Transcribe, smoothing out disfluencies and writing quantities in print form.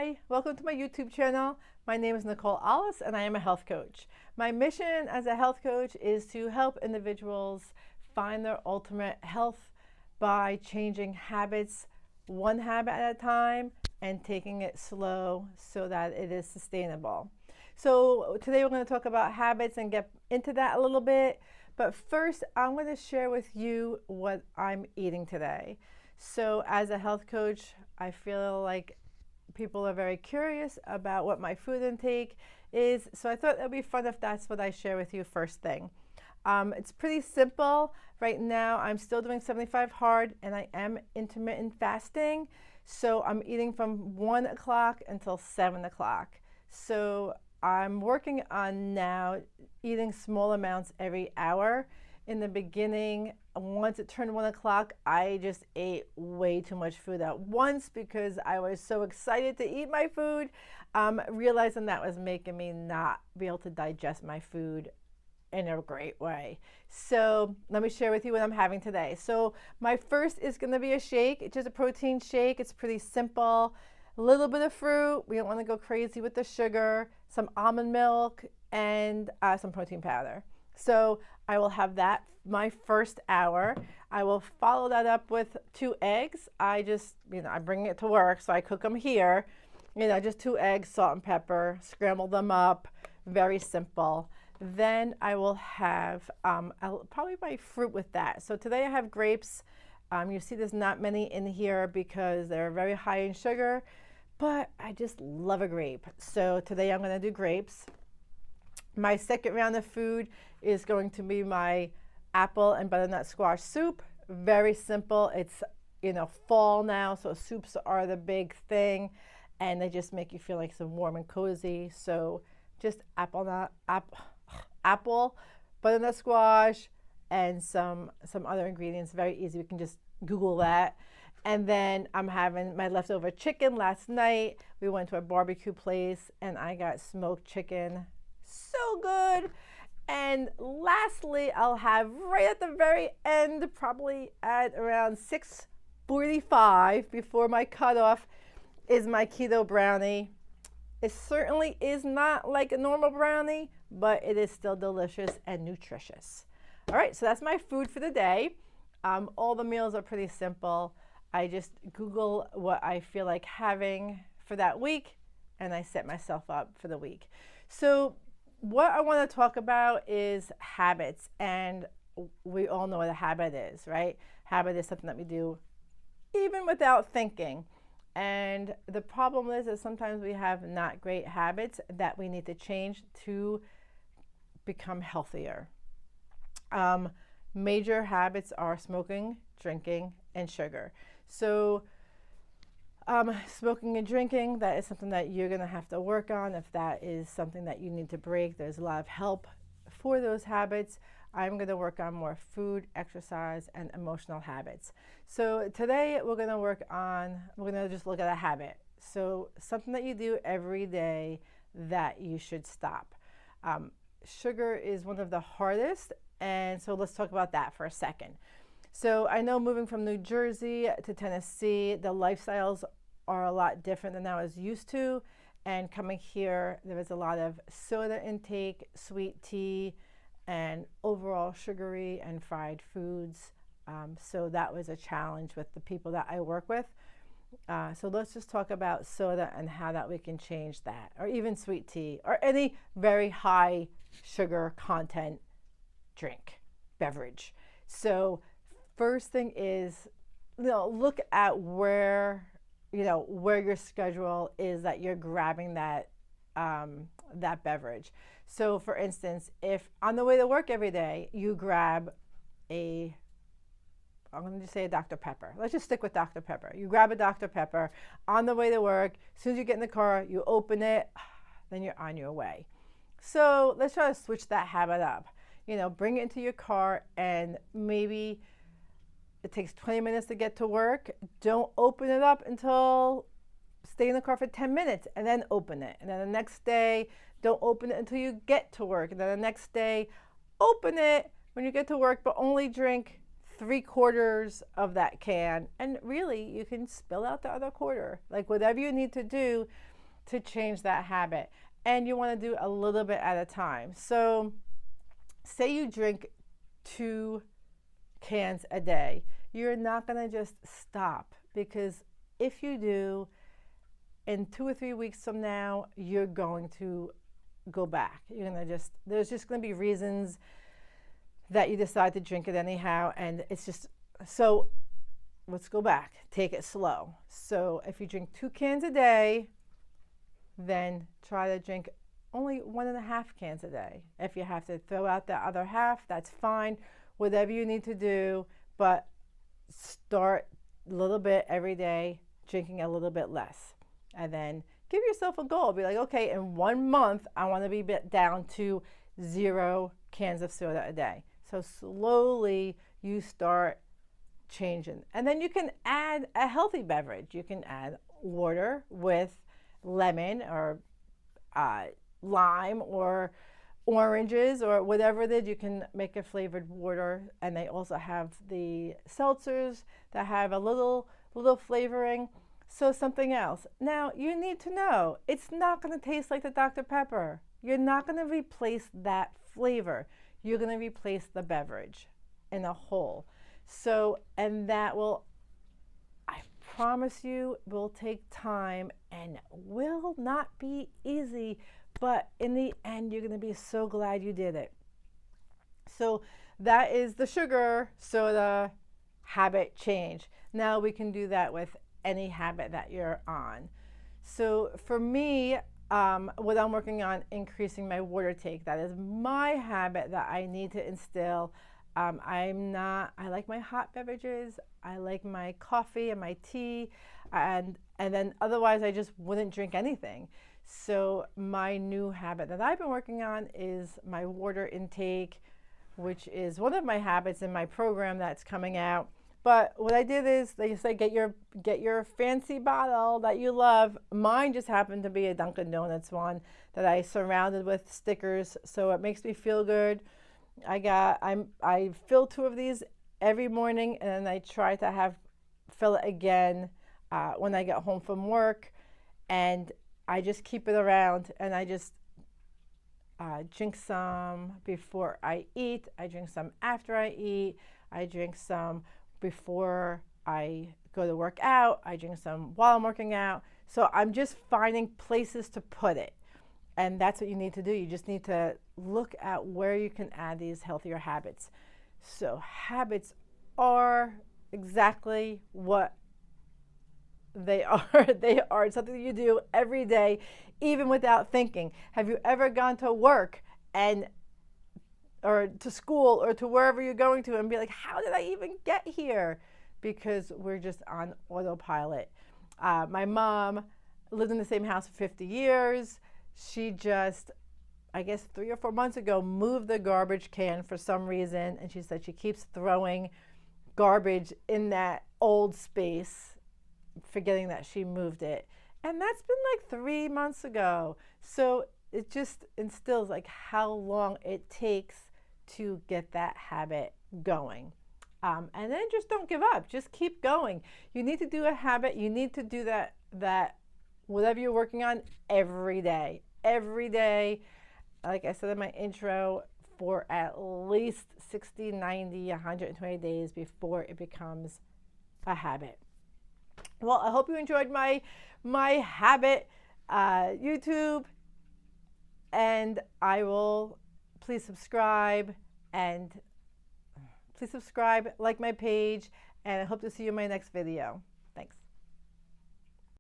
Hi, welcome to my YouTube channel. My name is Nicole Alice and I am a health coach. My mission as a health coach is to help individuals find their ultimate health by changing habits one habit at a time and taking it slow so that it is sustainable. So today we're going to talk about habits and get into that a little bit. But first, I'm going to share with you what I'm eating today. So as a health coach, I feel like people are very curious about what my food intake is. So I thought it would be fun if that's what I share with you first thing. It's pretty simple. Right now, I'm still doing 75 hard and I am intermittent fasting. So I'm eating from 1 o'clock until 7 o'clock. So I'm working on now eating small amounts every hour. In the beginning, once it turned 1 o'clock, I just ate way too much food at once because I was so excited to eat my food, realizing that was making me not be able to digest my food in a great way. So let me share with you what I'm having today. So my first is going to be a shake. It's just a protein shake. It's pretty simple. A little bit of fruit. We don't want to go crazy with the sugar, some almond milk, and some protein powder. So I will have that my first hour. I will follow that up with 2 eggs. I bring it to work, so I cook them here. Just 2 eggs, salt and pepper, scramble them up, very simple. Then I will have probably my fruit with that. So today I have grapes. You see there's not many in here because they're very high in sugar, but I just love a grape. So today I'm going to do grapes. My second round of food is going to be my apple and butternut squash soup. Very simple. It's fall now, so soups are the big thing, and they just make you feel like some warm and cozy. So just apple, butternut squash, and some other ingredients. Very easy. You can just Google that. And then I'm having my leftover chicken. Last night we went to a barbecue place and I got smoked chicken. So good. And lastly, I'll have right at the very end, probably at around 6:45 before my cutoff, is my keto brownie. It certainly is not like a normal brownie, but it is still delicious and nutritious. All right, so that's my food for the day. All the meals are pretty simple. I just Google what I feel like having for that week, and I set myself up for the week. So what I want to talk about is habits, and we all know what a habit is, right? Habit is something that we do even without thinking. And the problem is that sometimes we have not great habits that we need to change to become healthier. Major habits are smoking, drinking, and sugar. So smoking and drinking, that is something that you're going to have to work on. If that is something that you need to break, there's a lot of help for those habits. I'm going to work on more food, exercise, and emotional habits. So today we're going to just look at a habit. So something that you do every day that you should stop. Sugar is one of the hardest, and so let's talk about that for a second. So I know moving from New Jersey to Tennessee, the lifestyles are a lot different than I was used to. And coming here, there was a lot of soda intake, sweet tea, and overall sugary and fried foods. So that was a challenge with the people that I work with. So let's just talk about soda and how that we can change that, or even sweet tea, or any very high sugar content beverage. So first thing is, look at where your schedule is that you're grabbing that beverage. So for instance, if on the way to work every day, you grab I'm going to just say a Dr. Pepper. Let's just stick with Dr. Pepper. You grab a Dr. Pepper on the way to work. As soon as you get in the car, you open it, then you're on your way. So let's try to switch that habit up. Bring it into your car, and maybe it takes 20 minutes to get to work. Don't open it up stay in the car for 10 minutes and then open it. And then the next day, don't open it until you get to work. And then the next day, open it when you get to work, but only drink 3/4 of that can. And really, you can spill out the other quarter. Like whatever you need to do to change that habit. And you want to do a little bit at a time. So, say you drink 2 cans a day. You're not going to just stop, because if you do, in 2 or 3 weeks from now, you're going to go back. You're going to there's just going to be reasons that you decide to drink it anyhow. And it's just, so let's go back. Take it slow. So if you drink 2 cans a day, then try to drink only 1.5 cans a day. If you have to throw out the other half, that's fine. Whatever you need to do, but start a little bit every day, drinking a little bit less. And then give yourself a goal. Be like, okay, in 1 month, I want to be down to 0 cans of soda a day. So slowly you start changing. And then you can add a healthy beverage. You can add water with lemon or lime or oranges or whatever it is. You can make a flavored water, and they also have the seltzers that have a little flavoring. So something else. Now you need to know it's not going to taste like the Dr. Pepper. You're not going to replace that flavor. You're going to replace the beverage in a whole. So, and that will, I promise you, will take time and will not be easy, but in the end, you're going to be so glad you did it. So that is the sugar soda habit change. Now we can do that with any habit that you're on. So for me, what I'm working on, increasing my water take. That is my habit that I need to instill. I like my hot beverages. I like my coffee and my tea, and then otherwise I just wouldn't drink anything. So my new habit that I've been working on is my water intake, which is one of my habits in my program that's coming out. But what I did is, they say get your fancy bottle that you love. Mine just happened to be a Dunkin' Donuts one that I surrounded with stickers, so it makes me feel good. I fill 2 of these every morning, and then I try to fill it again when I get home from work, and I just keep it around, and I just drink some before I eat. I drink some after I eat. I drink some before I go to work out. I drink some while I'm working out. So I'm just finding places to put it. And that's what you need to do. You just need to look at where you can add these healthier habits. So habits are exactly what they are. They are something you do every day, even without thinking. Have you ever gone to work or to school or to wherever you're going to and be like, how did I even get here? Because we're just on autopilot. My mom lived in the same house for 50 years. She just, I guess 3 or 4 months ago, moved the garbage can for some reason. And she said she keeps throwing garbage in that old space, forgetting that she moved it. And that's been like 3 months ago. So it just instills like how long it takes to get that habit going. And then just don't give up. Just keep going. You need to do a habit. You need to do that whatever you're working on every day. Every day, like I said in my intro, for at least 60, 90, 120 days before it becomes a habit. Well, I hope you enjoyed my habit YouTube, and please subscribe, like my page, and I hope to see you in my next video.